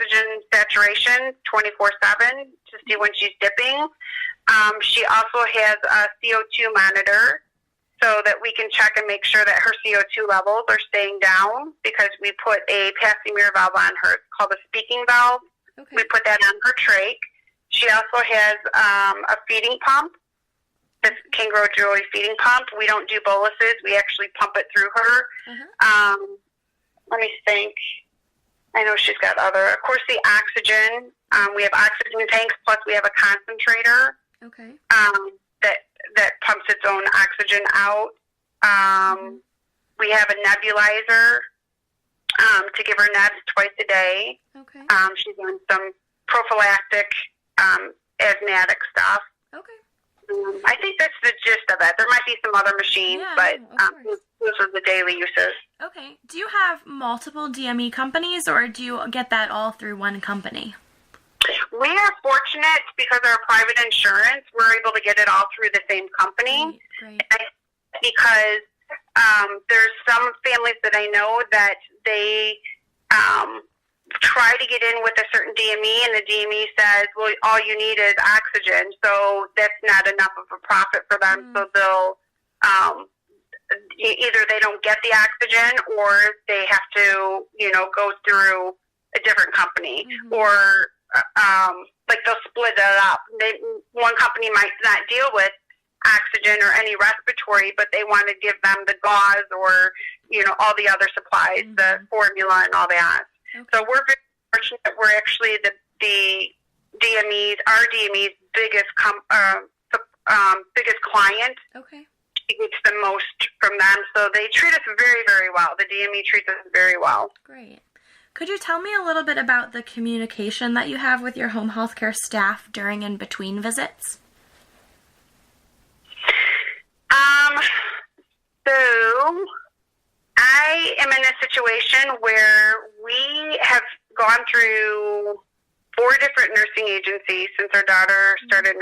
oxygen saturation 24/7 to see when she's dipping. She also has a CO2 monitor so that we can check and make sure that her CO2 levels are staying down, because we put a passing mirror valve on her. It's called a speaking valve. Okay. We put that on her trach. She also has a feeding pump, this Kangaroo Joy feeding pump. We don't do boluses. We actually pump it through her. Let me think. I know she's got other. Of course, the oxygen. We have oxygen tanks, plus we have a concentrator. Okay. That pumps its own oxygen out. We have a nebulizer to give her nebs twice a day. Okay. She's on some prophylactic asthmatic stuff. Okay. I think that's the gist of it. There might be some other machines, but those are the daily uses. Okay. Do you have multiple DME companies, or do you get that all through one company? We are fortunate because of our private insurance. We're able to get it all through the same company. Great. Because there's some families that I know that they try to get in with a certain DME, and the DME says, well, all you need is oxygen. So that's not enough of a profit for them. So they'll either they don't get the oxygen, or they have to, go through a different company, or like they'll split it up. One company might not deal with oxygen or any respiratory, but they want to give them the gauze or, all the other supplies, the formula and all that. Okay. So we're very fortunate that we're actually the DME's, our DME's biggest biggest client. Okay. She gets the most from them, so they treat us very, very well. The DME treats us very well. Great. Could you tell me a little bit about the communication that you have with your home health care staff during and between visits? So I am in a situation where we have gone through 4 different nursing agencies since our daughter started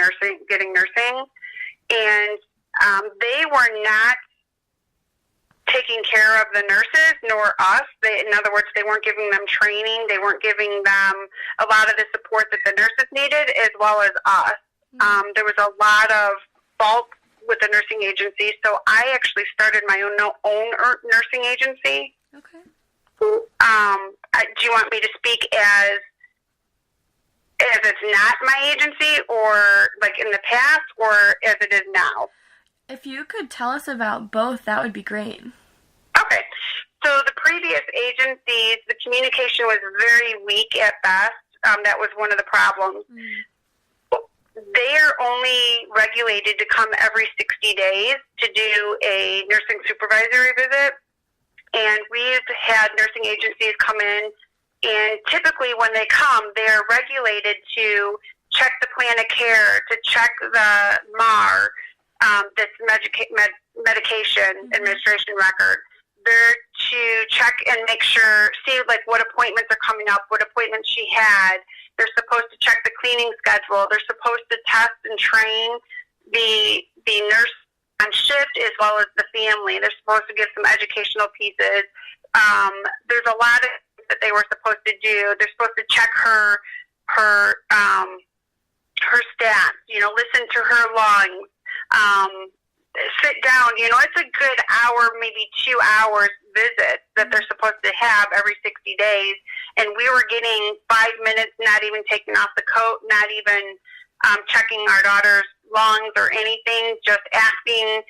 getting nursing, and they were not taking care of the nurses nor us. In other words, they weren't giving them training. They weren't giving them a lot of the support that the nurses needed, as well as us. There was a lot of fault with the nursing agency, so I actually started my own nursing agency. Okay. Do you want me to speak as it's not my agency, or like in the past, or as it is now? If you could tell us about both, that would be great. Okay. So the previous agencies, the communication was very weak at best. That was one of the problems. They are only regulated to come every 60 days to do a nursing supervisory visit. And we've had nursing agencies come in, and typically when they come, they're regulated to check the plan of care, to check the MAR, that's medication administration record. They're to check and make sure, see like what appointments are coming up, what appointments she had. They're supposed to check the cleaning schedule. They're supposed to test and train the nurse on shift as well as the family. They're supposed to give some educational pieces. There's a lot of things that they were supposed to do. They're supposed to check her stats, listen to her lungs, sit down. It's a good hour, maybe 2 hours visit that they're supposed to have every 60 days. And we were getting 5 minutes, not even taking off the coat, not even checking our daughter's lungs or anything, just asking,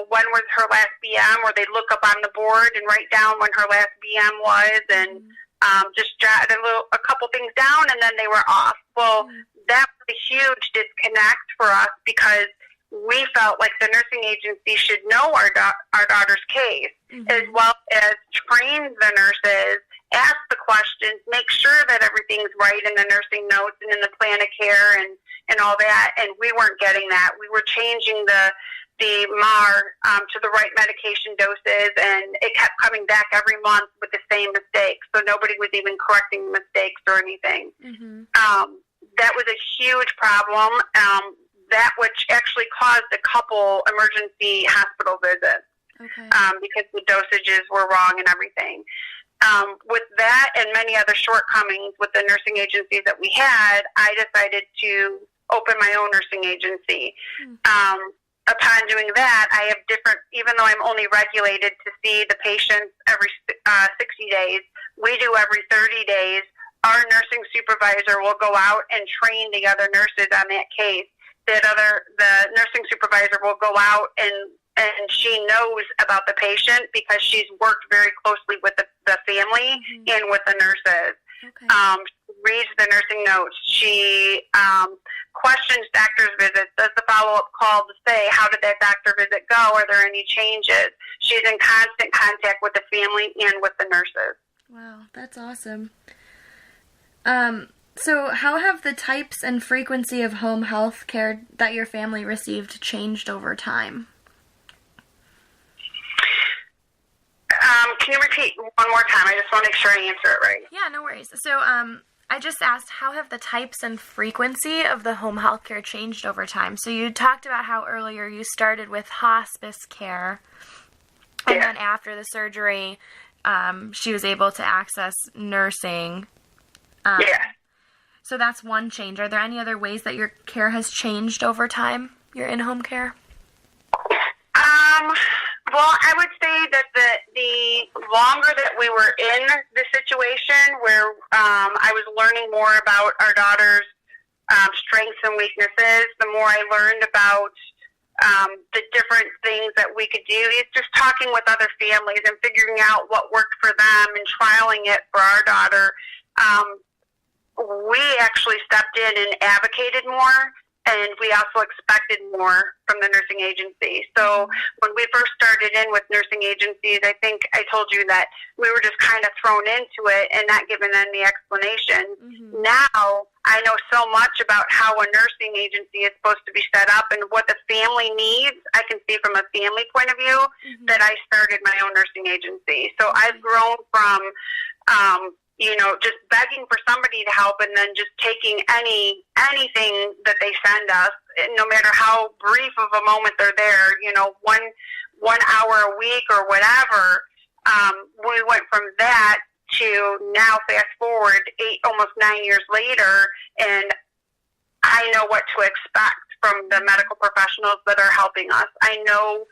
when was her last BM, or they'd look up on the board and write down when her last BM was, and just jot a couple things down, and then they were off. Well, that was a huge disconnect for us, because we felt like the nursing agency should know our daughter's case, as well as train the nurses, ask the questions, make sure that everything's right in the nursing notes and in the plan of care and all that. And we weren't getting that. We were changing the MAR to the right medication doses, and it kept coming back every month with the same mistakes. So nobody was even correcting mistakes or anything. That was a huge problem. That which actually caused a couple emergency hospital visits, because the dosages were wrong and everything. with that and many other shortcomings with the nursing agencies that we had, I decided to open my own nursing agency. Upon doing that, I have different, even though I'm only regulated to see the patients every 60 days, we do every 30 days. Our nursing supervisor will go out and train the other nurses on that case. The nursing supervisor will go out and she knows about the patient because she's worked very closely with the family and with the nurses. Okay. Reads the nursing notes. She questions doctor's visits, does the follow-up call to say, how did that doctor visit go? Are there any changes? She's in constant contact with the family and with the nurses. Wow, that's awesome. So how have the types and frequency of home health care that your family received changed over time? Can you repeat one more time? I just want to make sure I answer it right. Yeah, no worries. So, I just asked, how have the types and frequency of the home health care changed over time? So you talked about how earlier you started with hospice care, and then after the surgery, she was able to access nursing. So that's one change. Are there any other ways that your care has changed over time, your in-home care? Well, I would say that the longer that we were in the situation where I was learning more about our daughter's strengths and weaknesses, the more I learned about the different things that we could do. It's just talking with other families and figuring out what worked for them and trialing it for our daughter. We actually stepped in and advocated more. And we also expected more from the nursing agency. So when we first started in with nursing agencies, I think I told you that we were just kind of thrown into it and not given any explanation. Now I know so much about how a nursing agency is supposed to be set up and what the family needs. I can see from a family point of view that I started my own nursing agency. So I've grown from just begging for somebody to help and then just taking anything that they send us, no matter how brief of a moment they're there, 1 hour a week or whatever. We went from that to now fast forward almost 9 years later, and I know what to expect from the medical professionals that are helping us. I know,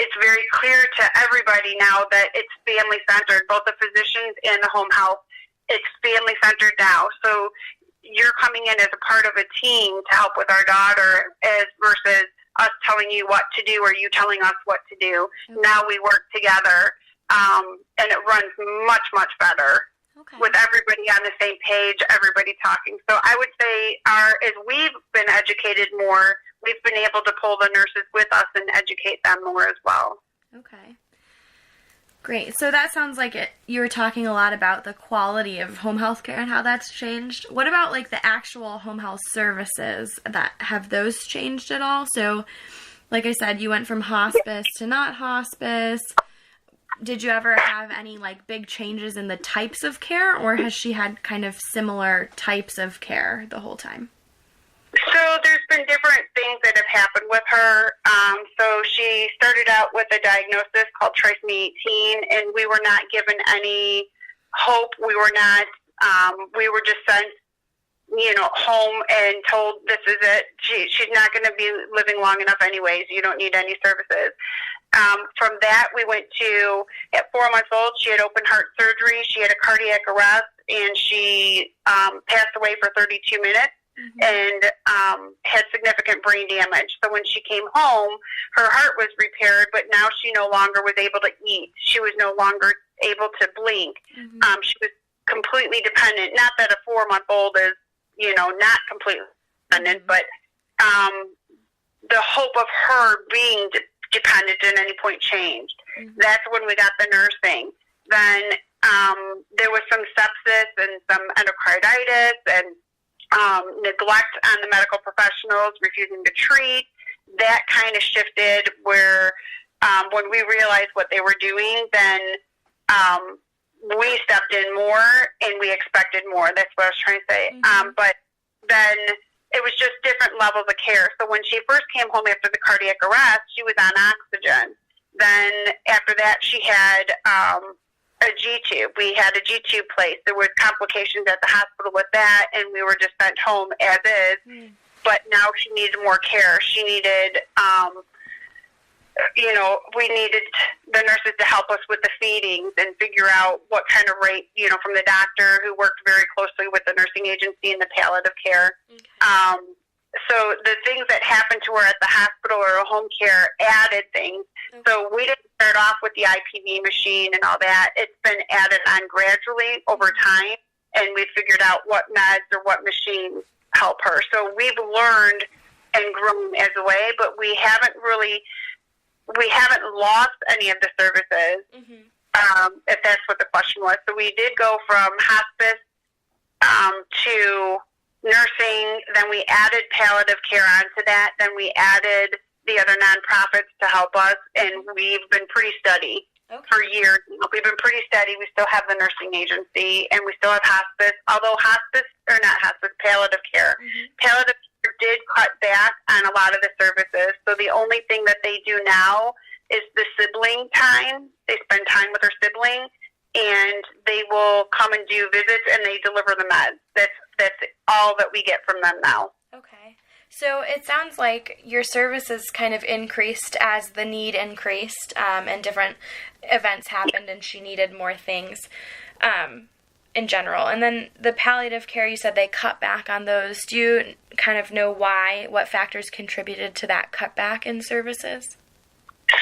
it's very clear to everybody now that it's family-centered, both the physicians and the home health. It's family-centered now. So you're coming in as a part of a team to help with our daughter versus us telling you what to do or you telling us what to do. Now we work together, and it runs much, much better with everybody on the same page, everybody talking. So I would say as we've been educated more, we've been able to pull the nurses with us and educate them more as well. Okay. Great. So that sounds like you were talking a lot about the quality of home health care and how that's changed. What about like the actual home health services? Have those changed at all? So like I said, you went from hospice to not hospice. Did you ever have any like big changes in the types of care, or has she had kind of similar types of care the whole time? So there's been different things that have happened with her. So she started out with a diagnosis called trisomy 18, and we were not given any hope. We were not. We were just sent, home and told this is it. She's not going to be living long enough anyways. You don't need any services. From that, we went to, at 4 months old, she had open heart surgery. She had a cardiac arrest, and she passed away for 32 minutes. And had significant brain damage. So when she came home, her heart was repaired, but now she no longer was able to eat. She was no longer able to blink. She was completely dependent. Not that a 4-month-old is, not completely dependent, but the hope of her being dependent at any point changed. That's when we got the nursing. Then there was some sepsis and some endocarditis and neglect on the medical professionals, refusing to treat. That kind of shifted where when we realized what they were doing, then we stepped in more and we expected more. That's what I was trying to say. But then it was just different levels of care. So when she first came home after the cardiac arrest, she was on oxygen. Then after that, she had a G-tube. We had a G-tube placed. There was complications at the hospital with that, and we were just sent home as is. Mm. But now she needed more care. She needed, we needed the nurses to help us with the feedings and figure out what kind of rate, from the doctor who worked very closely with the nursing agency and the palliative care. Okay. So the things that happened to her at the hospital or home care added things. Okay. So we didn't start off with the IPV machine and all that. It's been added on gradually over time, and we figured out what meds or what machines help her. So we've learned and grown as a way, but we haven't lost any of the services, if that's what the question was. So we did go from hospice to nursing, then we added palliative care onto that, then we added the other nonprofits to help us, and we've been pretty steady for years. We've been pretty steady. We still have the nursing agency, and we still have hospice, although palliative care. Palliative care did cut back on a lot of the services, so the only thing that they do now is the sibling time. They spend time with their sibling, and they will come and do visits, and they deliver the meds. That's all that we get from them now. Okay. So it sounds like your services kind of increased as the need increased, and different events happened, and she needed more things in general. And then the palliative care, you said they cut back on those. Do you kind of know why, what factors contributed to that cutback in services?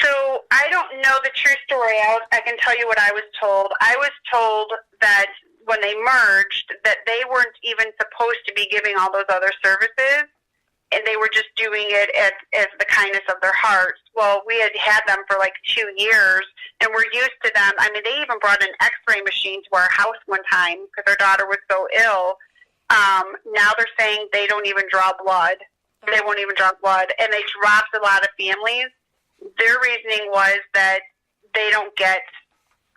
So I don't know the true story. I can tell you what I was told. I was told that when they merged, that they weren't even supposed to be giving all those other services, and they were just doing it as the kindness of their hearts. Well, we had them for like 2 years, and we're used to them. I mean, they even brought an x-ray machine to our house one time because our daughter was so ill. Now they're saying they don't even draw blood. They won't even draw blood, and they dropped a lot of families. Their reasoning was that they don't get,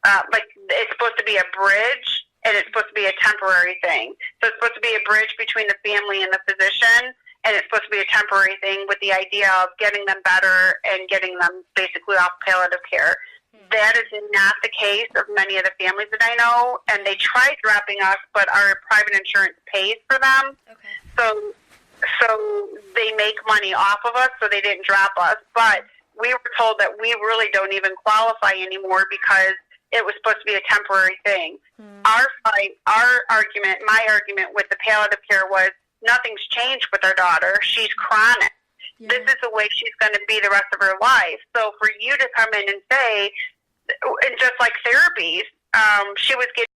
it's supposed to be a bridge, and it's supposed to be a temporary thing. So it's supposed to be a bridge between the family and the physician, and it's supposed to be a temporary thing with the idea of getting them better and getting them basically off palliative care. That is not the case of many of the families that I know, and they tried dropping us, but our private insurance pays for them. Okay. So they make money off of us, so they didn't drop us. But we were told that we really don't even qualify anymore because it was supposed to be a temporary thing. My argument with the palliative care was nothing's changed with our daughter. She's chronic. Yeah. This is the way she's going to be the rest of her life. So for you to come in and say, and just like therapies, she was getting